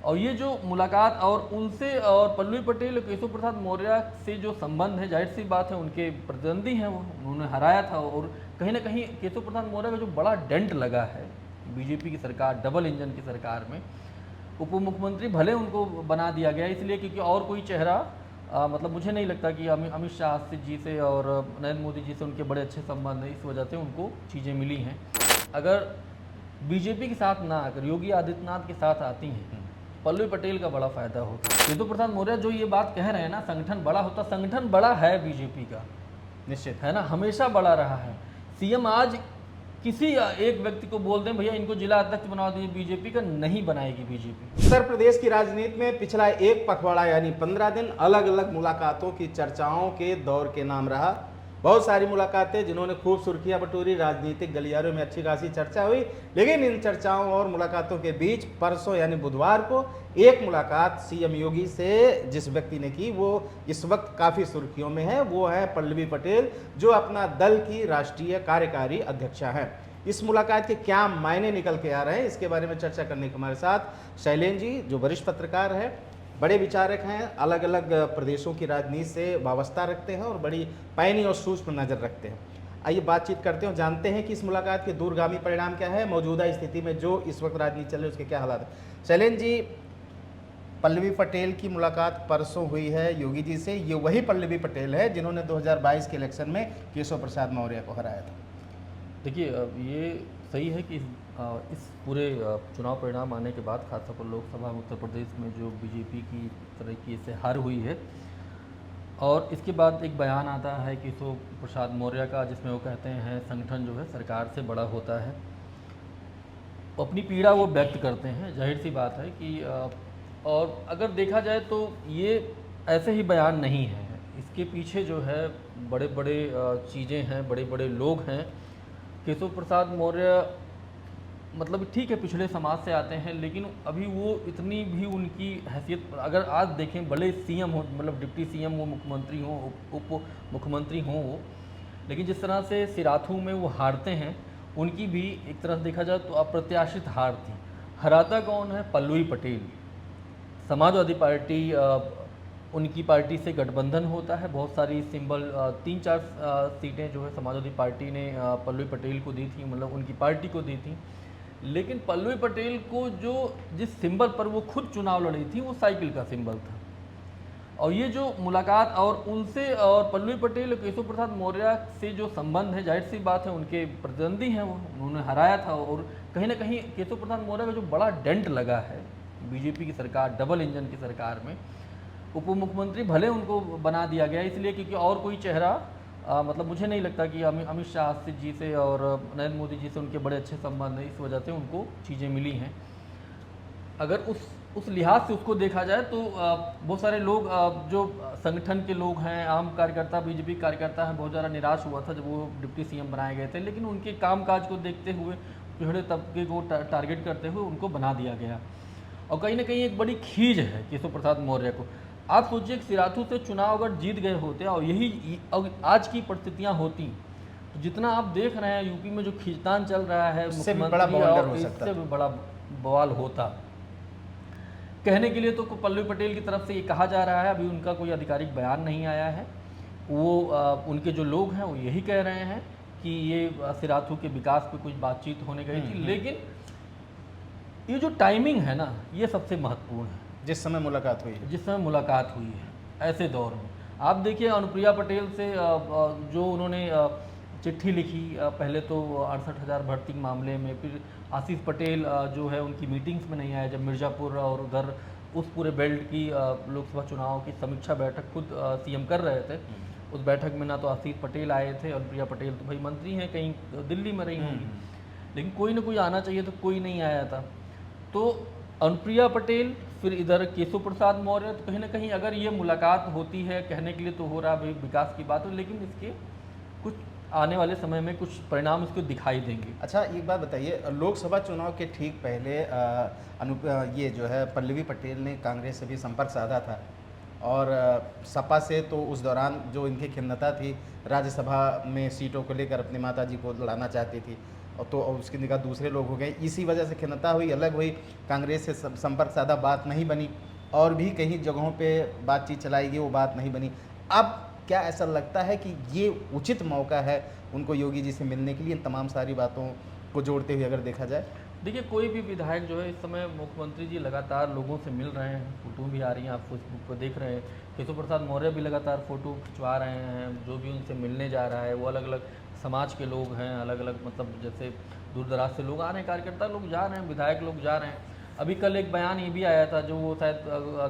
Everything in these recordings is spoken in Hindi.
और ये जो मुलाकात और उनसे और पल्लवी पटेल केशव प्रसाद मौर्य से जो संबंध है, जाहिर सी बात है उनके प्रतिद्वंदी हैं, वो उन्होंने हराया था। और कहीं ना कहीं केशव प्रसाद मौर्य का जो बड़ा डेंट लगा है बीजेपी की सरकार, डबल इंजन की सरकार में, उप मुख्यमंत्री भले उनको बना दिया गया इसलिए क्योंकि और कोई चेहरा मतलब मुझे नहीं लगता कि अमित शाह जी से और नरेंद्र मोदी जी से उनके बड़े अच्छे संबंध हैं, इस वजह से उनको चीज़ें मिली हैं। अगर बीजेपी के साथ ना आकर योगी आदित्यनाथ के साथ आती हैं, पल्लवी पटेल का बड़ा फायदा होता है। केशव प्रसाद मौर्य जो ये बात कह रहे हैं ना, संगठन बड़ा होता, संगठन बड़ा है बीजेपी का, निश्चित है ना, हमेशा बड़ा रहा है। सीएम आज किसी एक व्यक्ति को बोल दें भैया इनको जिला अध्यक्ष बना दीजिए, बीजेपी का नहीं बनाएगी बीजेपी। उत्तर प्रदेश की राजनीति में पिछला एक पखवाड़ा यानी 15 दिन अलग अलग मुलाकातों की चर्चाओं के दौर के नाम रहा। बहुत सारी मुलाकातें जिन्होंने खूब सुर्खियां बटोरी, राजनीतिक गलियारों में अच्छी खासी चर्चा हुई। लेकिन इन चर्चाओं और मुलाकातों के बीच परसों यानी बुधवार को एक मुलाकात सीएम योगी से जिस व्यक्ति ने की, वो इस वक्त काफ़ी सुर्खियों में है। वो है पल्लवी पटेल, जो अपना दल की राष्ट्रीय कार्यकारी अध्यक्षा हैं। इस मुलाकात के क्या मायने निकल के आ रहे हैं, इसके बारे में चर्चा करने के हमारे साथ शैलेंद्र जी, जो वरिष्ठ पत्रकार है, बड़े विचारक हैं, अलग अलग प्रदेशों की राजनीति से वाबस्ता रखते हैं और बड़ी पैनी और सूक्ष्म नज़र रखते हैं। आइए बातचीत करते हैं, जानते हैं कि इस मुलाकात के दूरगामी परिणाम क्या है, मौजूदा स्थिति में जो इस वक्त राजनीति चल रही है उसके क्या हालात है। शैलेंद्र जी, पल्लवी पटेल की मुलाकात परसों हुई है योगी जी से। ये वही पल्लवी पटेल है जिन्होंने 2022 के इलेक्शन में केशव प्रसाद मौर्य को हराया था। देखिए, ये सही है कि इस पूरे चुनाव परिणाम आने के बाद, खासतौर पर लोकसभा में उत्तर प्रदेश में जो बीजेपी की तरीके से हार हुई है, और इसके बाद एक बयान आता है केशव प्रसाद मौर्य का, जिसमें वो कहते हैं संगठन जो है सरकार से बड़ा होता है। अपनी पीड़ा वो व्यक्त करते हैं, जाहिर सी बात है कि और अगर देखा जाए तो ये ऐसे ही बयान नहीं है, इसके पीछे जो है बड़े बड़े चीज़ें हैं, बड़े बड़े लोग हैं। केशव प्रसाद मौर्य मतलब ठीक है पिछड़े समाज से आते हैं, लेकिन अभी वो इतनी भी उनकी हैसियत अगर आज देखें, भले सीएम हो, मतलब डिप्टी सीएम हो, मुख्यमंत्री हो, उप मुख्यमंत्री हों वो, लेकिन जिस तरह से सिराथू में वो हारते हैं, उनकी भी एक तरह से देखा जाए तो अप्रत्याशित हार थी। हराता कौन है? पल्लवी पटेल। समाजवादी पार्टी, उनकी पार्टी से गठबंधन होता है, बहुत सारी सिंबल 3-4 सीटें जो है समाजवादी पार्टी ने पल्लवी पटेल को दी थी, मतलब उनकी पार्टी को दी थी। लेकिन पल्लवी पटेल को जो जिस सिंबल पर वो खुद चुनाव लड़ी थी, वो साइकिल का सिंबल था। और ये जो मुलाकात और उनसे और पल्लवी पटेल केशव प्रसाद मौर्य से जो संबंध है, जाहिर सी बात है उनके प्रतिद्वंदी हैं, वो उन्होंने हराया था। और कहीं ना कहीं केशव प्रसाद मौर्य का जो बड़ा डेंट लगा है बीजेपी की सरकार, डबल इंजन की सरकार में, उप मुख्यमंत्री भले उनको बना दिया गया इसलिए क्योंकि और कोई चेहरा मतलब मुझे नहीं लगता कि अमित शाह जी से और नरेंद्र मोदी जी से उनके बड़े अच्छे संबंध हैं, इस वजह से उनको चीज़ें मिली हैं। अगर उस लिहाज से उसको देखा जाए तो बहुत सारे लोग जो संगठन के लोग हैं, आम कार्यकर्ता, बीजेपी कार्यकर्ता हैं, बहुत ज़्यादा निराश हुआ था जब वो डिप्टी सीएम बनाए गए थे। लेकिन उनके कामकाज को देखते हुए, पिछड़े तबके को टारगेट करते हुए उनको बना दिया गया। और कहीं ना कहीं एक बड़ी खींच है केशव प्रसाद मौर्य को। आप सोचिए सिराथू से चुनाव अगर जीत गए होते और यही आज की परिस्थितियां होती, तो जितना आप देख रहे हैं यूपी में जो खींचतान चल रहा है, इससे भी बड़ा बवाल होता। कहने के लिए तो पल्लवी पटेल की तरफ से ये कहा जा रहा है, अभी उनका कोई आधिकारिक बयान नहीं आया है। वो उनके जो लोग हैं वो यही कह रहे हैं कि ये सिराथू के विकास पे कुछ बातचीत होने गई थी। लेकिन ये जो टाइमिंग है ना, ये सबसे महत्वपूर्ण है। जिस समय मुलाकात हुई है ऐसे दौर में, आप देखिए अनुप्रिया पटेल से जो उन्होंने चिट्ठी लिखी, पहले तो 68,000 भर्ती मामले में, फिर आशीष पटेल जो है उनकी मीटिंग्स में नहीं आए, जब मिर्ज़ापुर और उधर उस पूरे बेल्ट की लोकसभा चुनाव की समीक्षा बैठक खुद सीएम कर रहे थे, उस बैठक में ना तो आशीष पटेल आए थे, अनुप्रिया पटेल तो भाई मंत्री हैं, कहीं दिल्ली में रही होंगी, लेकिन कोई ना कोई आना चाहिए, तो कोई नहीं आया था। तो अनुप्रिया पटेल, फिर इधर केशव प्रसाद मौर्य, तो कहीं ना कहीं अगर ये मुलाकात होती है, कहने के लिए तो हो रहा भाई विकास की बात हो, लेकिन इसके कुछ आने वाले समय में कुछ परिणाम इसको दिखाई देंगे। अच्छा, एक बात बताइए, लोकसभा चुनाव के ठीक पहले ये जो है पल्लवी पटेल ने कांग्रेस से भी संपर्क साधा था, और सपा से तो उस दौरान जो इनकी खिन्नता थी, राज्यसभा में सीटों को लेकर अपनी माताजी को लड़ाना चाहती थी। और तो और उसकी निगाह दूसरे लोग हो गए, इसी वजह से खिन्नता हुई, अलग हुई, कांग्रेस से संपर्क साधा, बात नहीं बनी, और भी कहीं जगहों पे बातचीत चलाई गई, वो बात नहीं बनी। अब क्या ऐसा लगता है कि ये उचित मौका है उनको योगी जी से मिलने के लिए, इन तमाम सारी बातों को जोड़ते हुए अगर देखा जाए? देखिए, कोई भी विधायक जो है इस समय, मुख्यमंत्री जी लगातार लोगों से मिल रहे हैं, फ़ोटो भी आ रही हैं, आप फेसबुक पर देख रहे हैं, केशव प्रसाद मौर्य भी लगातार फ़ोटो खिंचवा रहे हैं, जो भी उनसे मिलने जा रहा है वो अलग अलग समाज के लोग हैं, अलग अलग मतलब जैसे दूर दराज से लोग आ रहे हैं, कार्यकर्ता लोग जा रहे हैं, विधायक लोग जा रहे हैं। अभी कल एक बयान ये भी आया था, जो वो शायद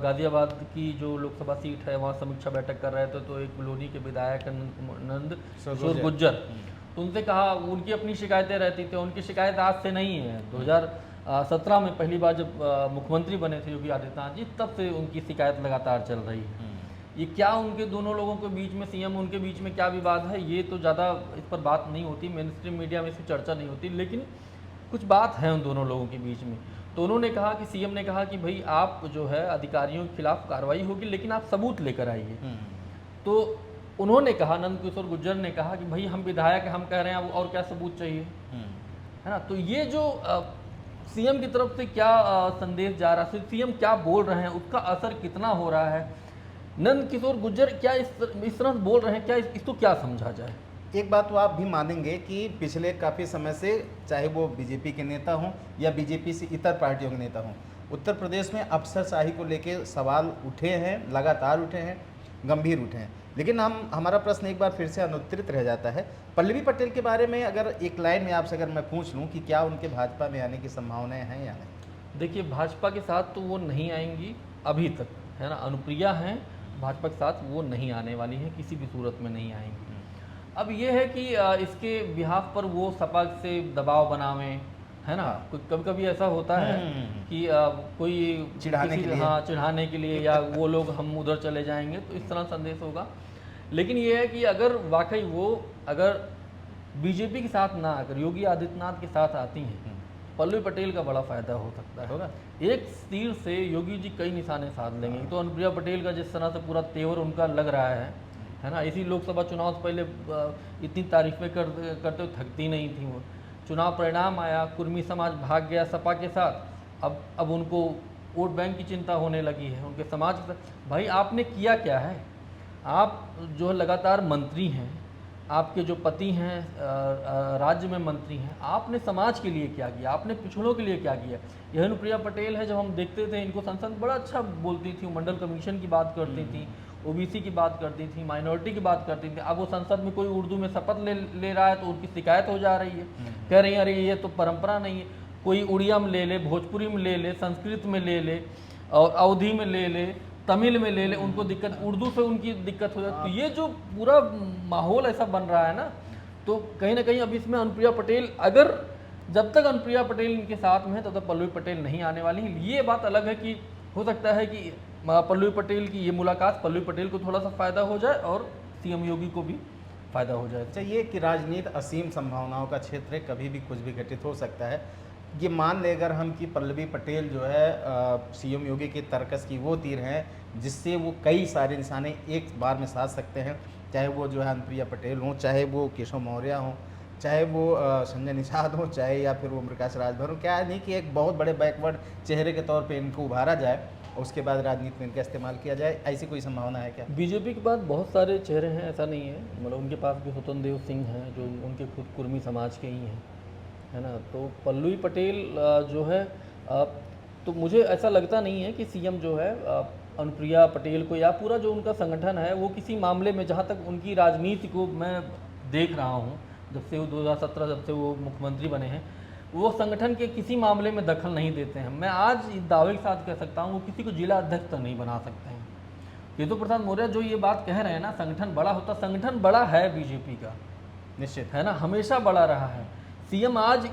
गाज़ियाबाद की जो लोकसभा सीट है वहाँ समीक्षा बैठक कर रहे थे, तो एक बलौनी के विधायक नंद किशोर गुर्जर, तो उनसे कहा, उनकी अपनी शिकायतें रहती थी, उनकी शिकायत आज से नहीं है, 2017 में पहली बार जब मुख्यमंत्री बने थे योगी आदित्यनाथ जी, तब से उनकी शिकायत लगातार चल रही है। ये क्या उनके दोनों लोगों के बीच में, सीएम उनके बीच में क्या विवाद है, ये तो ज़्यादा इस पर बात नहीं होती, मेन स्ट्रीम मीडिया में इसकी चर्चा नहीं होती, लेकिन कुछ बात है उन दोनों लोगों के बीच में। तो उन्होंने कहा कि सीएम ने कहा कि भाई आप जो है अधिकारियों के खिलाफ कार्रवाई होगी, लेकिन आप सबूत लेकर आइए। तो उन्होंने कहा, नंद किशोर गुर्जर ने कहा कि भाई हम विधायक हैं, हम कह रहे हैं, और क्या सबूत चाहिए, है ना। तो ये जो सीएम की तरफ से क्या संदेश जा रहा है, सीएम क्या बोल रहे हैं, उसका असर कितना हो रहा है, नंद किशोर गुर्जर क्या इस तरह बोल रहे हैं, क्या इसको क्या समझा जाए? एक बात तो आप भी मानेंगे कि पिछले काफ़ी समय से, चाहे वो बीजेपी के नेता हों या बीजेपी से इतर पार्टियों के नेता हों, उत्तर प्रदेश में अफसरशाही को लेकर सवाल उठे हैं, लगातार उठे हैं, गंभीर उठे हैं। लेकिन हमारा प्रश्न एक बार फिर से अनुत्तरित रह जाता है। पल्लवी पटेल के बारे में अगर एक लाइन में आपसे अगर मैं पूछ लूँ कि क्या उनके भाजपा में आने की संभावनाएं हैं या नहीं? देखिए, भाजपा के साथ तो वो नहीं आएंगी अभी तक, है ना। अनुप्रिया हैं, भाजपा के साथ वो नहीं आने वाली हैं, किसी भी सूरत में नहीं आएंगी। अब ये है कि इसके बिहाफ पर वो सपा से दबाव बनावें, है ना। कभी कभी ऐसा होता है कि कोई चिढ़ाने के लिए, हाँ चिढ़ाने के लिए, या वो लोग हम उधर चले जाएंगे, तो इस तरह संदेश होगा। लेकिन ये है कि अगर वाकई वो अगर बीजेपी के साथ ना आकर योगी आदित्यनाथ के साथ आती हैं, पल्लवी पटेल का बड़ा फायदा हो सकता है। होगा। एक तीर से योगी जी कई निशाने साध लेंगे। तो अनुप्रिया पटेल का जिस तरह से पूरा तेवर उनका लग रहा है ना, इसी लोकसभा चुनाव से पहले इतनी तारीफें करते हुए थकती नहीं थी वो। चुनाव परिणाम आया, कुर्मी समाज भाग गया सपा के साथ, अब उनको वोट बैंक की चिंता होने लगी है, उनके समाज के साथ। भाई आपने किया क्या है? आप जो लगातार मंत्री हैं, आपके जो पति हैं राज्य में मंत्री हैं, आपने समाज के लिए क्या किया, आपने पिछड़ों के लिए क्या किया? यह अनुप्रिया पटेल है, जब हम देखते थे इनको संसद बड़ा अच्छा बोलती थी, मंडल कमीशन की बात करती थी, ओबीसी की बात करती थी, माइनॉरिटी की बात करती थी। अब वो संसद में कोई उर्दू में शपथ ले रहा है तो उनकी शिकायत हो जा रही है, कह रही है अरे ये तो परंपरा नहीं है। कोई उड़िया में ले ले, भोजपुरी में ले ले, संस्कृत में ले ले, और अवधी में ले ले, तमिल में ले ले, उनको दिक्कत, उर्दू से उनकी दिक्कत हो जाती है। तो ये जो पूरा माहौल ऐसा बन रहा है ना, तो कहीं ना कहीं अब इसमें अनुप्रिया पटेल, अगर जब तक अनुप्रिया पटेल इनके साथ में है तब तक पल्लवी पटेल नहीं आने वाली है। ये बात अलग है कि हो सकता है कि पल्लवी पटेल की ये मुलाकात पल्लवी पटेल को थोड़ा सा फ़ायदा हो जाए और सीएम योगी को भी फ़ायदा हो जाए। चाहिए कि राजनीति असीम संभावनाओं का क्षेत्र है, कभी भी कुछ भी घटित हो सकता है। ये मान ले अगर हम कि पल्लवी पटेल जो है सीएम योगी के तर्कस की वो तीर हैं जिससे वो कई सारे निशाने एक बार में साध सकते हैं, चाहे वो जो है अनुप्रिया पटेल हों, चाहे वो केशव मौर्य हों, चाहे वो संजय निषाद हो, चाहे या फिर वो प्रकाश राजभर हो। क्या नहीं कि एक बहुत बड़े बैकवर्ड चेहरे के तौर पे इनको उभारा जाए और उसके बाद राजनीति में इनका इस्तेमाल किया जाए, ऐसी कोई संभावना है क्या? बीजेपी के पास बहुत सारे चेहरे हैं, ऐसा नहीं है, मतलब उनके पास भी स्वतंत्र देव सिंह हैं जो उनके खुद कुर्मी समाज के ही हैं, है ना। तो पल्लवी पटेल जो है तो मुझे ऐसा लगता नहीं है कि सीएम जो है अनुप्रिया पटेल को या पूरा जो उनका संगठन है वो किसी मामले में, जहाँ तक उनकी राजनीति को मैं देख रहा हूँ जब से वो 2017 जब से वो मुख्यमंत्री बने हैं, वो संगठन के किसी मामले में दखल नहीं देते हैं। मैं आज इस दावे के साथ कह सकता हूँ वो किसी को जिला अध्यक्ष तक नहीं बना सकते हैं। केशव प्रसाद मौर्य जो ये बात कह रहे हैं ना, संगठन बड़ा होता, संगठन बड़ा है बीजेपी का, निश्चित है ना, हमेशा बड़ा रहा है। सीएम आज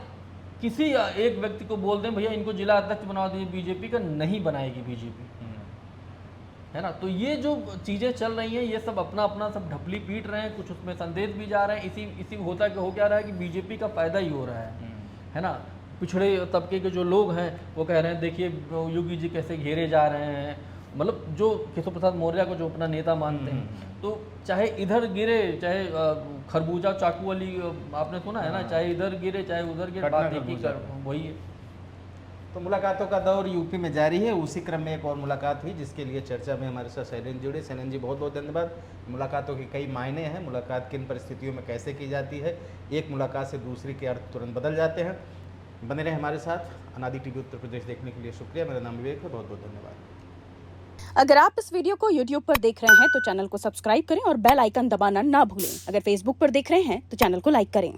किसी एक व्यक्ति को बोल दें भैया इनको जिला अध्यक्ष बना दीजिए बीजेपी का, नहीं बनाएगी बीजेपी, है ना। तो ये जो चीज़ें चल रही हैं ये सब अपना अपना सब ढपली पीट रहे हैं, कुछ उसमें संदेश भी जा रहे हैं। इसी होता हो क्या रहा है कि बीजेपी का फायदा ही हो रहा है ना। पिछड़े तबके के जो लोग हैं वो कह रहे हैं देखिए योगी जी कैसे घेरे जा रहे हैं, मतलब जो केशव प्रसाद मौर्य को जो अपना नेता मानते हैं, तो चाहे इधर गिरे, चाहे खरबूजा चाकू वाली आपने सुना है ना, चाहे इधर गिरे चाहे उधर गिरे, कटना बात एक ही खरबूजा। वही है। तो मुलाकातों का दौर यूपी में जारी है। उसी क्रम में एक और मुलाकात हुई जिसके लिए चर्चा में हमारे साथ शैलेंद्र जुड़े। शैलेंद्र जी बहुत बहुत धन्यवाद। मुलाकातों के कई मायने हैं, मुलाकात किन परिस्थितियों में कैसे की जाती है, एक मुलाकात से दूसरी के अर्थ तुरंत बदल जाते हैं। बने रहे हमारे साथ। अनादि टीवी उत्तर प्रदेश देखने के लिए शुक्रिया। मेरा नाम विवेक है, बहुत बहुत धन्यवाद। अगर आप इस वीडियो को YouTube पर देख रहे हैं तो चैनल को सब्सक्राइब करें और बेल आइकन दबाना ना भूलें। अगर Facebook पर देख रहे हैं तो चैनल को लाइक करें।